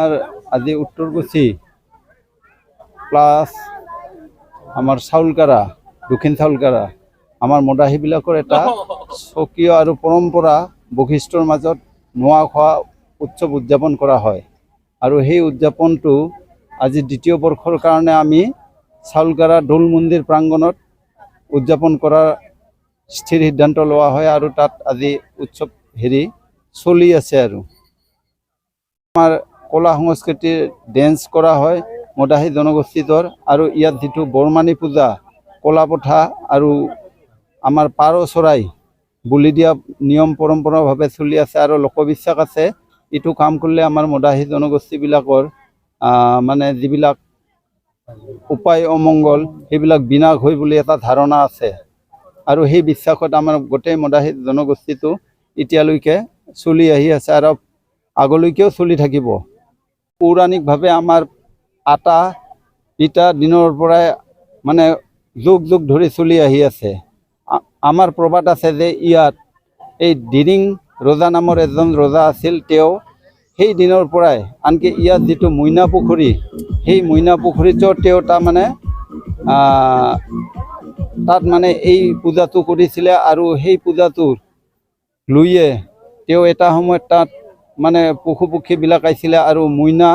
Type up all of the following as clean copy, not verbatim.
আমাৰ আজি উত্তৰগুচি প্লাস আমাৰ চাউলকাৰা দক্ষিণ চাউলকাৰা আমাৰ মদাহীবিলাকৰ এটা স্বকীয় আৰু পৰম্পৰা বৈশিষ্ট্যৰ মাজত নোৱা উৎসৱ উদযাপন কৰা হয়। আৰু সেই উদযাপনটো আজি দ্বিতীয় বৰ্ষৰ কাৰণে আমি চাউলকাৰা দৌল মন্দিৰ প্ৰাংগণত উদযাপন কৰাৰ স্থিৰ সিদ্ধান্ত লোৱা হয় আৰু তাত আজি উৎসৱ চলি আছে। আৰু আমাৰ কলা সংস্কৃতিৰ ডেন্স কৰা হয় মদাহী জনগোষ্ঠীটোৰ। আৰু ইয়াত যিটো বৰমানী পূজা কলাপথা আৰু আমাৰ পাৰ চৰাই বুলি দিয়া নিয়ম পৰম্পৰাভাৱে চলি আছে। আৰু লোকবিশ্বাস আছে এইটো কাম কৰিলে আমাৰ মদাহী জনগোষ্ঠীবিলাকৰ মানে যিবিলাক উপায় অমংগল সেইবিলাক বিনাশ হয় বুলি এটা ধাৰণা আছে। আৰু সেই বিশ্বাসত আমাৰ গোটেই মদাহী জনগোষ্ঠীটো এতিয়ালৈকে চলি আহি আছে আৰু আগলৈকেও চলি থাকিব। পৌৰাণিকভাৱে আমাৰ আটা পিঠা দিনৰ পৰাই মানে যুগ যুগ ধৰি চলি আহি আছে। আমাৰ প্ৰবাদ আছে যে ইয়াত এই দিৰিং ৰজা নামৰ এজন ৰজা আছিল। তেওঁ সেই দিনৰ পৰাই আনকি ইয়াত যিটো মইনা পুখুৰী সেই মইনা পুখুৰীটো তেওঁ তাৰমানে তাত মানে এই পূজাটো কৰিছিলে। আৰু সেই পূজাটোৰ লৈয়ে তেওঁ এটা সময়ত তাত মানে পশু পক্ষীবিলাক আহিছিলে আৰু মইনা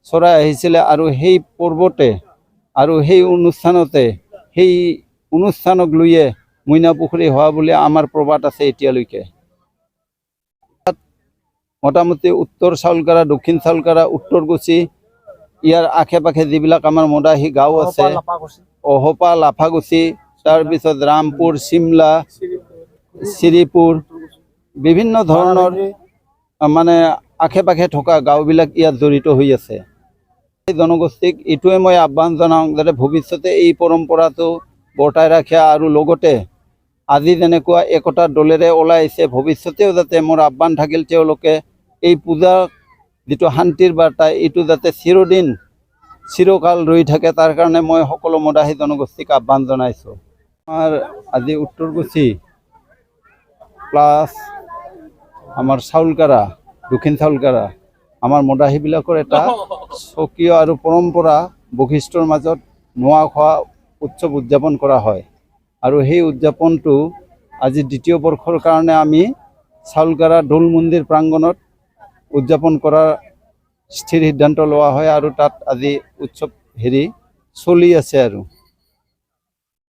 চৰাই আহিছিলে। আৰু সেই পৰ্বতে আৰু সেই অনুষ্ঠানতে সেই অনুষ্ঠানক লৈয়ে মইনা পুখুৰী হোৱা বুলি আমাৰ প্ৰবাদ আছে এতিয়ালৈকে। মোটামুটি উত্তৰ চাউলকাৰা দক্ষিণ চাউলকাৰা উত্তৰগুচি ইয়াৰ আশে পাশে যিবিলাক আমাৰ মদাহী গাঁও আছে অহপা লাফাগুচি তাৰপিছত ৰামপুৰ চিমলা শ্ৰীপুৰ বিভিন্ন ধৰণৰ মানে আশে পাশে থকা গাঁওবিলাক ইয়াত জড়িত হৈ আছে। এই জনগোষ্ঠীক এইটোৱে মই আহ্বান জনাওঁ যাতে ভৱিষ্যতে এই পৰম্পৰাটো বৰ্তাই ৰাখে আৰু লগতে আজি যেনেকুৱা একতাৰ দলেৰে ওলাই আহিছে ভৱিষ্যতেও যাতে মোৰ আহ্বান থাকিল তেওঁলোকে এই পূজা যিটো শান্তিৰ বাৰ্তা এইটো যাতে চিৰকাল ৰৈ থাকে তাৰ কাৰণে মই সকলো মদাহী জনগোষ্ঠীক আহ্বান জনাইছোঁ। আমাৰ আজি উত্তৰগুচি প্লাছ আমাৰ চাউলকাৰা দক্ষিণ চাউলকাৰা আমাৰ মদাহীবিলাকৰ এটা স্বকীয় আৰু পৰম্পৰা বৈশিষ্ট্যৰ মাজত নোৱা উৎসৱ উদযাপন কৰা হয়। আৰু সেই উদযাপনটো আজি দ্বিতীয় বৰ্ষৰ কাৰণে আমি চাউলকাৰা দৌল মন্দিৰ প্ৰাংগণত উদযাপন কৰাৰ স্থিৰ সিদ্ধান্ত লোৱা হয় আৰু তাত আজি উৎসৱ চলি আছে। আৰু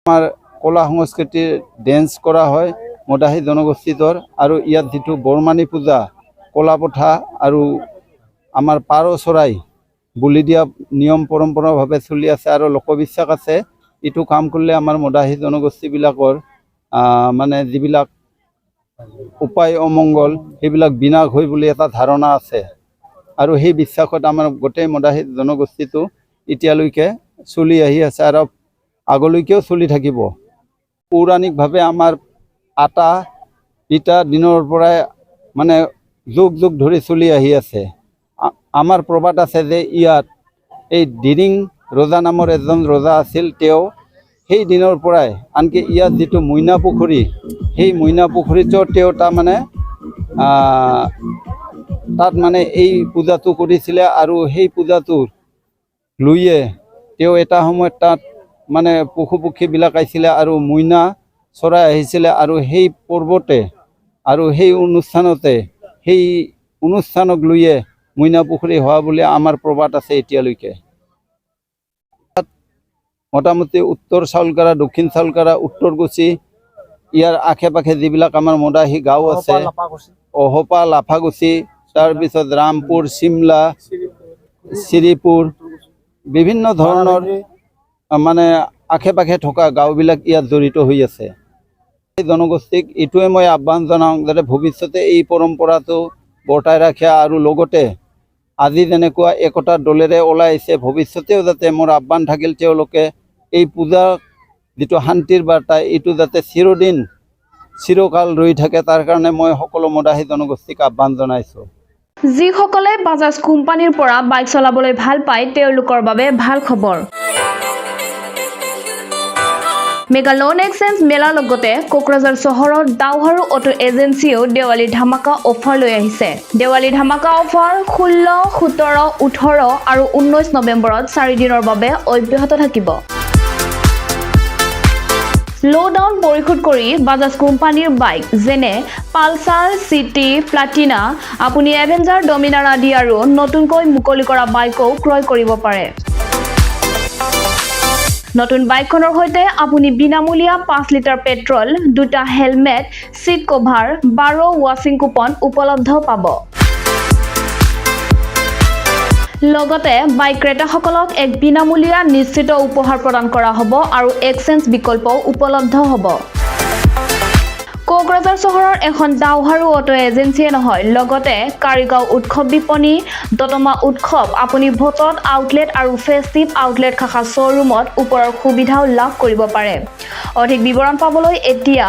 আমাৰ কলা সংস্কৃতিৰ ডেন্স কৰা হয় মদাহী জনগোষ্ঠীটোৰ। আৰু ইয়াত যিটো বৰমানী পূজা কলাপথা আৰু আমাৰ পাৰ চৰাই বুলি দিয়া নিয়ম পৰম্পৰাভাৱে চলি আছে। আৰু লোকবিশ্বাস আছে এইটো কাম কৰিলে আমাৰ মদাহী জনগোষ্ঠীবিলাকৰ মানে যিবিলাক উপায় অমংগল সেইবিলাক বিনাশ হয় বুলি এটা ধাৰণা আছে। আৰু সেই বিশ্বাসত আমাৰ গোটেই মদাহী জনগোষ্ঠীটো এতিয়ালৈকে চলি আহি আছে আৰু আগলৈকেও চলি থাকিব। পৌৰাণিকভাৱে আমাৰ আটা পিঠা দিনৰ পৰাই মানে যুগ যুগ ধৰি চলি আহি আছে। আমাৰ প্ৰবাদ আছে যে ইয়াত এই দিৰিং ৰজা নামৰ এজন ৰজা আছিল। তেওঁ সেই দিনৰ পৰাই আনকি ইয়াত যিটো মইনা পুখুৰী সেই মইনা পুখুৰীটো তেওঁ তাৰমানে তাত মানে এই পূজাটো কৰিছিলে। আৰু সেই পূজাটোৰ লৈয়ে তেওঁ এটা সময়ত তাত মানে পশু পক্ষীবিলাক আহিছিলে আৰু মইনা চৰাই আহিছিলে। আৰু সেই পৰ্বতে আৰু সেই অনুষ্ঠানতে সেই অনুষ্ঠানক লৈয়ে মইনা পুখুৰী হোৱা বুলি আমাৰ প্ৰবাদ আছে এতিয়ালৈকে। মোটামুটি উত্তৰ চাউলকাৰা দক্ষিণ চাউলকাৰা উত্তৰগুচি ইয়াৰ আশে পাশে যিবিলাক আমাৰ মদাহী গাঁও আছে অহপা লাফাগুচি তাৰপিছত ৰামপুৰ চিমলা শ্ৰীপুৰ বিভিন্ন ধৰণৰ মানে আশে পাশে থকা গাঁওবিলাক ইয়াত জড়িত হৈ আছে। এই জনগোষ্ঠীক এইটোৱে মই আহ্বান জনাওঁ যাতে ভৱিষ্যতে এই পৰম্পৰাটো বৰ্তাই ৰাখে আৰু লগতে আজি যেনেকুৱা একতাৰ দলেৰে ওলাই আহিছে ভৱিষ্যতেও যাতে মোৰ আহ্বান থাকিল তেওঁলোকে এই পূজা যিটো শান্তিৰ বাৰ্তা এইটো যাতে চিৰকাল ৰৈ থাকে তাৰ কাৰণে মই সকলো মদাহী জনগোষ্ঠীক আহ্বান জনাইছোঁ। যিসকলে বাজাজ কোম্পানীৰ পৰা বাইক চলাবলৈ ভাল পায় তেওঁলোকৰ বাবে ভাল খবৰ। মেগা লোন এক্সচেঞ্জ মেলাৰ লগতে কোকৰাঝাৰ চহৰৰ দাওহাৰু অটো এজেন্সিয়েও দেৱালী ধামাকা অফাৰ লৈ আহিছে। দেৱালী ধামাকা অফাৰ 16, 17, 18 আৰু 19 নৱেম্বৰত 4 দিনৰ বাবে অব্যাহত থাকিব। লো ডাউন পৰিশোধ কৰি বাজাজ কোম্পানীৰ বাইক যেনে পালচাৰ, চিটি, প্লাটিনা, আপুনি এভেঞ্জাৰ, ডমিনাৰ আদি আৰু নতুনকৈ মুকলি কৰা বাইকও ক্ৰয় কৰিব পাৰে। নতুন বাইকখনৰ সৈতে আপুনি বিনামূলীয়া 5 লিটাৰ পেট্ৰল, 2টা হেলমেট, সিট কভাৰ, 12 ৱাশ্বিং কুপন উপলব্ধ পাব। লগতে বাইক ক্ৰেতাসকলক এক বিনামূলীয়া নিশ্চিত উপহাৰ প্ৰদান কৰা হ'ব আৰু এক্সচেঞ্জ বিকল্পও উপলব্ধ হ'ব। কোকৰাঝাৰ চহৰৰ এখন দাওহাৰু অটো এজেন্সিয়ে নহয়, লগতে কাৰিগাঁও উৎসৱ বিপণী, দতমা উৎসৱ, আপুনি ভোটত আউটলেট আৰু ফেষ্টিভ আউটলেট শাখা শ্ব'ৰুমত ওপৰৰ সুবিধাও লাভ কৰিব পাৰে। অধিক বিৱৰণ পাবলৈ এতিয়া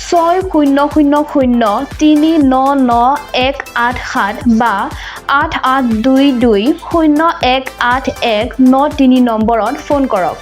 6000399187 বা 8822018193 নম্বৰত ফোন কৰক।